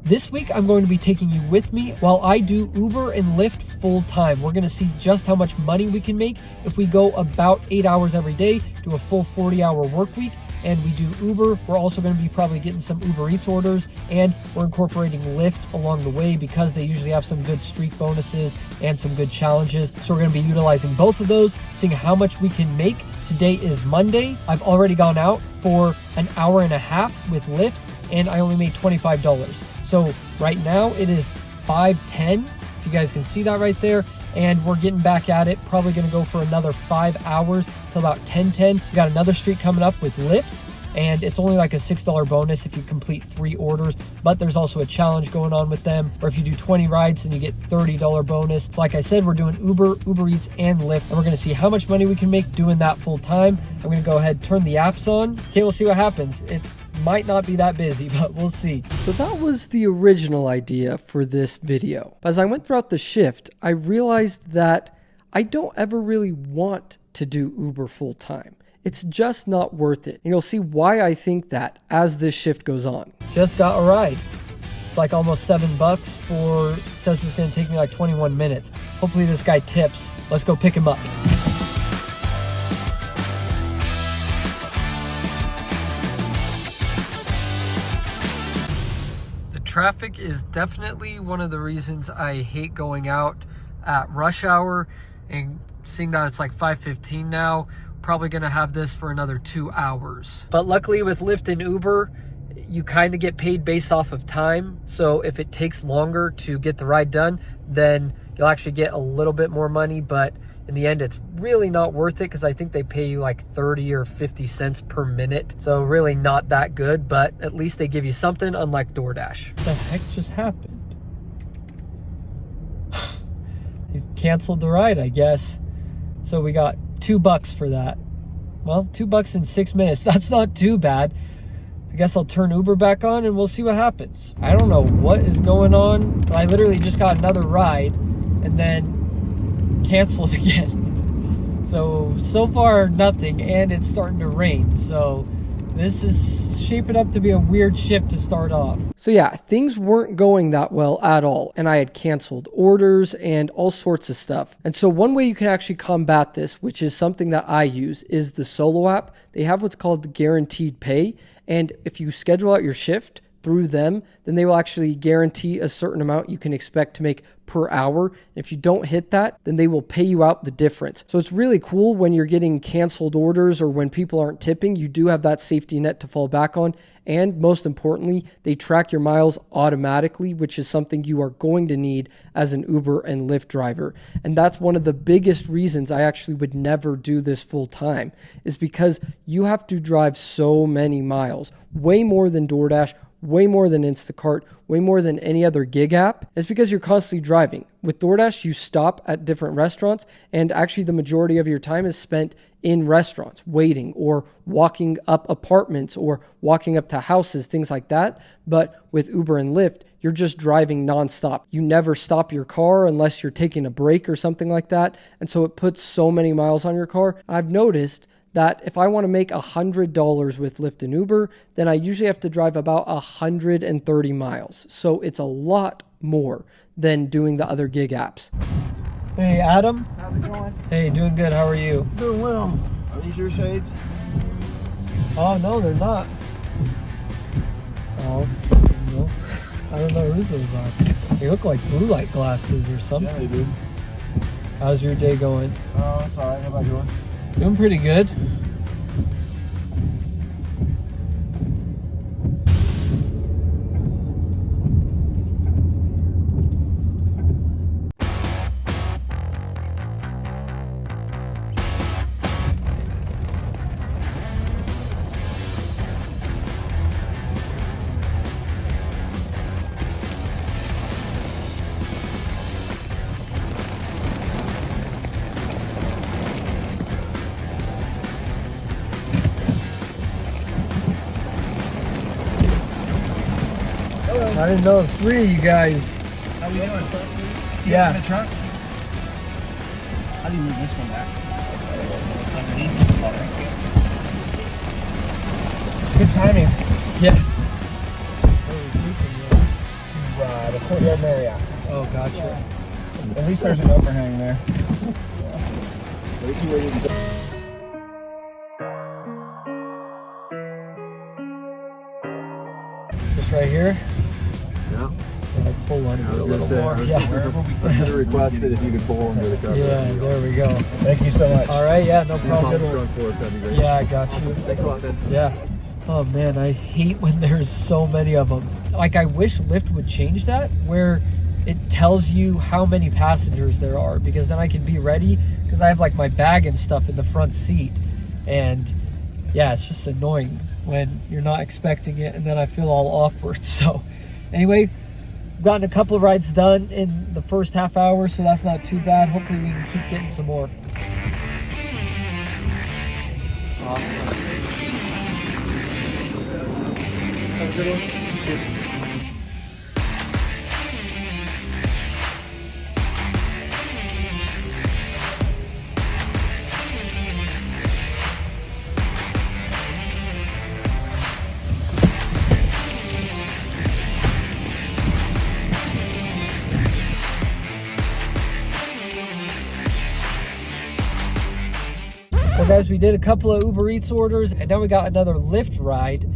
This week, I'm going to be taking you with me while I do Uber and Lyft full time. We're going to see just how much money we can make if we go about 8 hours every day, do a full 40-hour work week, and we do Uber. We're also going to be probably getting some Uber Eats orders, and we're incorporating Lyft along the way because they usually have some good streak bonuses and some good challenges. So we're going to be utilizing both of those, seeing how much we can make. Today is Monday. I've already gone out for an hour and a half with Lyft, and I only made $25. So right now it is 5:10, if you guys can see that right there, and we're getting back at it. Probably gonna go for another 5 hours till about 10:10. We got another streak coming up with Lyft, and it's only like a $6 bonus if you complete 3 orders, but there's also a challenge going on with them, or if you do 20 rides, then you get $30 bonus. So like I said, we're doing Uber, Uber Eats, and Lyft, and we're gonna see how much money we can make doing that full time. I'm gonna go ahead, turn the apps on. Okay, we'll see what happens. It might not be that busy, but we'll see. So that was the original idea for this video. As I went throughout the shift, I realized that I don't ever really want to do Uber full time. It's just not worth it. And you'll see why I think that as this shift goes on. Just got a ride. It's like almost $7 for, says it's gonna take me like 21 minutes. Hopefully this guy tips. Let's go pick him up. Traffic is definitely one of the reasons I hate going out at rush hour, and seeing that it's like 5:15 now, probably gonna have this for another 2 hours. But luckily with Lyft and Uber, you kind of get paid based off of time. So if it takes longer to get the ride done, then you'll actually get a little bit more money, but in the end, it's really not worth it because I think they pay you like 30 or 50 cents per minute. So really not that good, but at least they give you something, unlike DoorDash. What the heck just happened? He canceled the ride, I guess. So we got $2 for that. Well, $2 in 6 minutes. That's not too bad. I guess I'll turn Uber back on and we'll see what happens. I don't know what is going on, but I literally just got another ride and then canceled again. So far nothing, and it's starting to rain. So this is shaping up to be a weird shift to start off. So yeah, things weren't going that well at all, and I had canceled orders and all sorts of stuff. And so one way you can actually combat this, which is something that I use, is the Solo app. They have what's called guaranteed pay, and if you schedule out your shift through them, then they will actually guarantee a certain amount you can expect to make per hour. If you don't hit that, then they will pay you out the difference. So it's really cool when you're getting canceled orders or when people aren't tipping, you do have that safety net to fall back on. And most importantly, they track your miles automatically, which is something you are going to need as an Uber and Lyft driver. And that's one of the biggest reasons I actually would never do this full time, is because you have to drive so many miles, way more than DoorDash, way more than Instacart, way more than any other gig app. It's because you're constantly driving. With DoorDash, you stop at different restaurants, and actually the majority of your time is spent in restaurants, waiting or walking up apartments or walking up to houses, things like that. But with Uber and Lyft, you're just driving nonstop. You never stop your car unless you're taking a break or something like that. And so it puts so many miles on your car. I've noticed that if I want to make $100 with Lyft and Uber, then I usually have to drive about 130 miles. So it's a lot more than doing the other gig apps. Hey, Adam. How's it going? Hey, doing good. How are you? Doing well. Are these your shades? Oh, no, they're not. Oh, no. I don't know whose those are. They look like blue light glasses or something. Yeah, they do. How's your day going? Oh, it's alright. How about you doing? Doing pretty good. I didn't know it was 3 of you guys. How you doing? Yeah. In the trunk? How do you move this one back? Underneath? Good timing. Yeah. the Courtyard Marriott. Oh, gotcha. At least there's an overhang there. Just right here. Yeah. I pull on it I a was gonna little say, more. I was Yeah. gonna request that if you could pull under the cover. Yeah, there we go. Thank you so much. All right, yeah, no If you pop the problem. trunk for us, that'd be great. Yeah, I got you. Thanks a lot, man. Yeah. Oh man, I hate when there's so many of them. Like, I wish Lyft would change that, where it tells you how many passengers there are, because then I can be ready, because I have like my bag and stuff in the front seat. And yeah, it's just annoying when you're not expecting it, and then I feel all awkward. So anyway, we've gotten a couple of rides done in the first half hour, so that's not too bad. Hopefully we can keep getting some more. Awesome. Have a good one. Well guys, we did a couple of Uber Eats orders, and now we got another Lyft ride.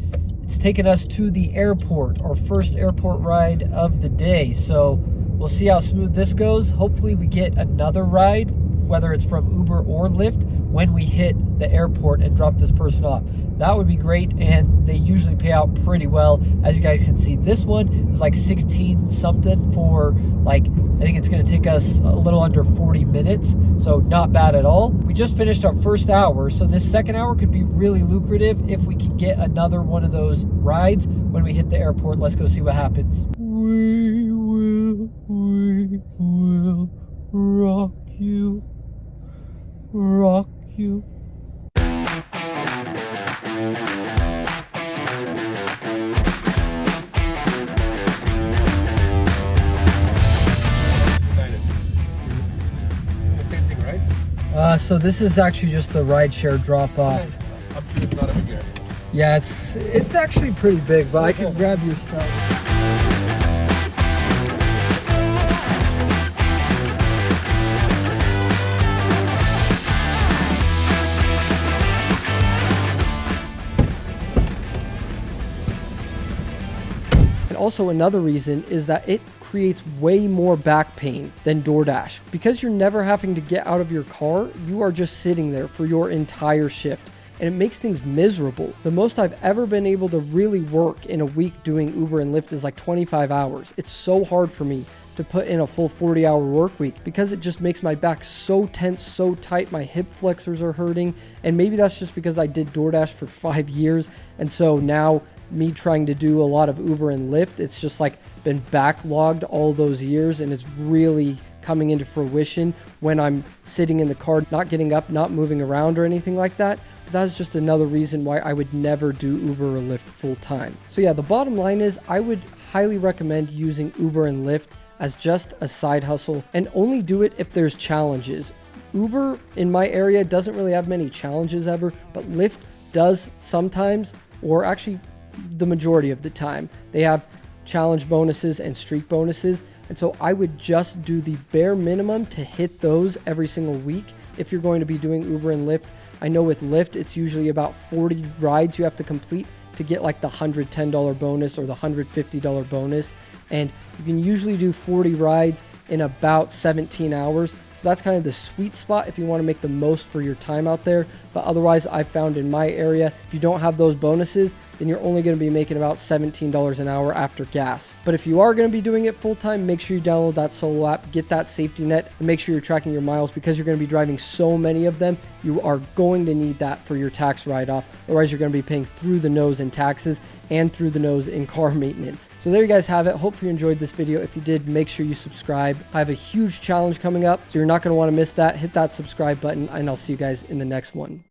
It's taking us to the airport, our first airport ride of the day. So we'll see how smooth this goes. Hopefully we get another ride, whether it's from Uber or Lyft, when we hit the airport and drop this person off. That would be great, and they usually pay out pretty well. As you guys can see, this one is like 16 something for, like, I think it's going to take us a little under 40 minutes, so not bad at all. We just finished our first hour, so this second hour could be really lucrative if we can get another one of those rides when we hit the airport. Let's go see what happens. We will rock you, rock you. So this is actually just the rideshare drop off. I'm sure it's not a big deal. Yeah, it's actually pretty big, but I can grab your stuff. And also another reason is that it creates way more back pain than DoorDash. Because you're never having to get out of your car, you are just sitting there for your entire shift, and it makes things miserable. The most I've ever been able to really work in a week doing Uber and Lyft is like 25 hours. It's so hard for me to put in a full 40-hour work week because it just makes my back so tense, so tight, my hip flexors are hurting. And maybe that's just because I did DoorDash for 5 years, and so now me trying to do a lot of Uber and Lyft, it's just like been backlogged all those years, and it's really coming into fruition when I'm sitting in the car, not getting up, not moving around or anything like that. But that's just another reason why I would never do Uber or Lyft full time. So yeah, the bottom line is I would highly recommend using Uber and Lyft as just a side hustle, and only do it if there's challenges. Uber in my area doesn't really have many challenges ever, but Lyft does sometimes, or actually the majority of the time. They have challenge bonuses and streak bonuses, and so I would just do the bare minimum to hit those every single week if you're going to be doing Uber and Lyft. I know with Lyft it's usually about 40 rides you have to complete to get like the $110 bonus or the $150 bonus, and you can usually do 40 rides in about 17 hours. So that's kind of the sweet spot if you want to make the most for your time out there. But otherwise, I've found in my area, if you don't have those bonuses, then you're only going to be making about $17 an hour after gas. But if you are going to be doing it full time, make sure you download that Solo app, get that safety net, and make sure you're tracking your miles, because you're going to be driving so many of them. You are going to need that for your tax write-off. Otherwise, you're going to be paying through the nose in taxes and through the nose in car maintenance. So there you guys have it. Hopefully you enjoyed this video. If you did, make sure you subscribe. I have a huge challenge coming up, so you're not going to want to miss that. Hit that subscribe button, and I'll see you guys in the next one.